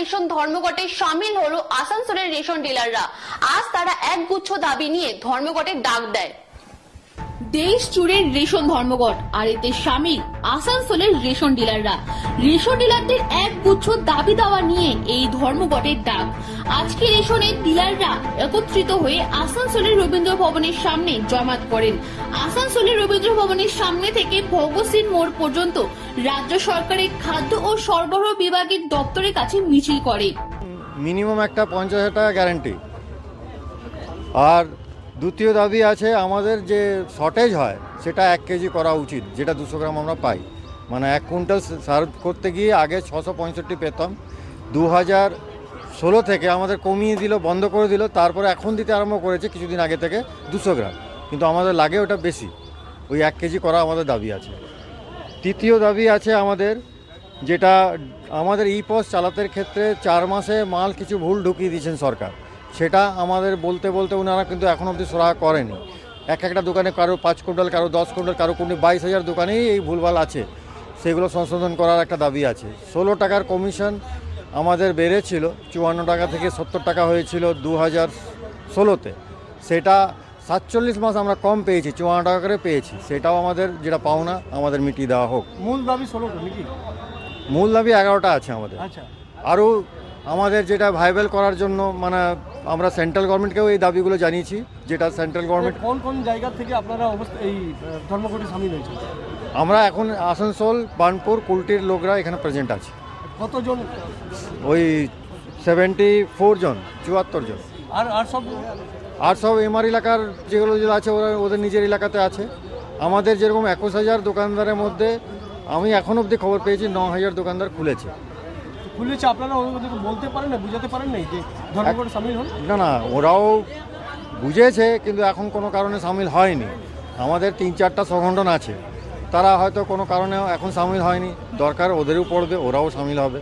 Ration ধর্মঘটে সামিল হলো আসানসোলের রেশন ডিলাররা। আজ তারা একগুচ্ছ দাবি নিয়ে ধর্মঘটের ডাক দেয়। দেশ জুড়ে রেশন ধর্মঘট, আর এতে সামিল আসানসোলের রেশন ডিলাররা। রেশন ডিলারদের একগুচ্ছ দাবি দেওয়া নিয়ে এই ধর্মঘটের ডাক। আজকে রেশনের ডিলাররা একত্রিত হয়ে আসানসোলের রবীন্দ্র ভবনের সামনে জমায়েত করেন। আসানসোলের রবীন্দ্র ভবনের সামনে থেকে ভগৎ সিং মোড় পর্যন্ত রাজ্য সরকারের খাদ্য ও সরবরাহ বিভাগের দপ্তরের কাছে মিছিল করে। মিনিমাম একটা 50,000 টাকা গ্যারান্টি। আর দ্বিতীয় দাবি আছে, আমাদের যে শর্টেজ হয় সেটা 1 কেজি করা উচিত, যেটা 200 গ্রাম আমরা পাই। মানে 1 কুইন্টাল সার্ভ করতে গিয়ে আগে 665 পেতাম, 2016 থেকে আমাদের কমিয়ে দিল, বন্ধ করে দিল। তারপরে এখন দিতে আরম্ভ করেছে কিছুদিন আগে থেকে 200 গ্রাম, কিন্তু আমাদের লাগে ওটা বেশি। ওই 1 কেজি করা আমাদের দাবি আছে। তৃতীয় দাবি আছে আমাদের, যেটা আমাদের ইপস চালাতের ক্ষেত্রে 4 মাসে মাল কিছু ভুল ঢুকিয়ে দিয়েছেন সরকার। সেটা আমাদের বলতে বলতে ওনারা কিন্তু এখন অবধি সুরাহা করেনি। একটা দোকানে কারো 5 কুইন্টাল, কারো 10 কুইন্টাল, কারো 22,000 দোকানেই এই ভুলভাল আছে। সেগুলো সংশোধন করার একটা দাবি আছে। 16 টাকার কমিশন আমাদের বেড়েছিল, 54 টাকা থেকে 70 টাকা হয়েছিল 2016-তে। সেটা 47 মাস আমরা কম পেয়েছি, 54 টাকা করে পেয়েছি। সেটাও আমাদের যেটা পাওনা আমাদের মিটিয়ে দেওয়া হোক। মূল দাবি 16টা নাকি? মূল দাবি 11টা আছে আমাদের। আচ্ছা, আরও আমাদের যেটা ভাইবেল করার জন্য মানে আমরা সেন্ট্রাল গভর্নমেন্টকেও এই দাবিগুলো জানিয়েছি, যেটা সেন্ট্রাল গভর্নমেন্ট। কোন কোন জায়গা থেকে আপনারা এই ধর্মঘটে সামিল হয়েছে? আমরা এখন আসানসোল, বার্নপুর, কুলটির লোকরা এখানে প্রেজেন্ট আছে। কতজন? ওই 74 জন, 74 জন। আর সব এমআর এলাকার যেগুলো আছে ওরা ওদের নিজের এলাকাতে আছে। আমাদের যেরকম 21,000 দোকানদারের মধ্যে আমি এখন অবধি খবর পেয়েছি 9,000 দোকানদার খুলেছে। আপনারা ওদেরকে বলতে পারেন না, বুঝাতে পারেন না যে ধর্মঘটে সামিল হন? না, ওরাও বুঝেছে, কিন্তু এখন কোনো কারণে সামিল হয়নি। আমাদের 3-4টা সংগঠন আছে, তারা হয়তো কোনো কারণে এখন সামিল হয়নি। দরকার ওদেরও পড়বে, ওরাও সামিল হবে।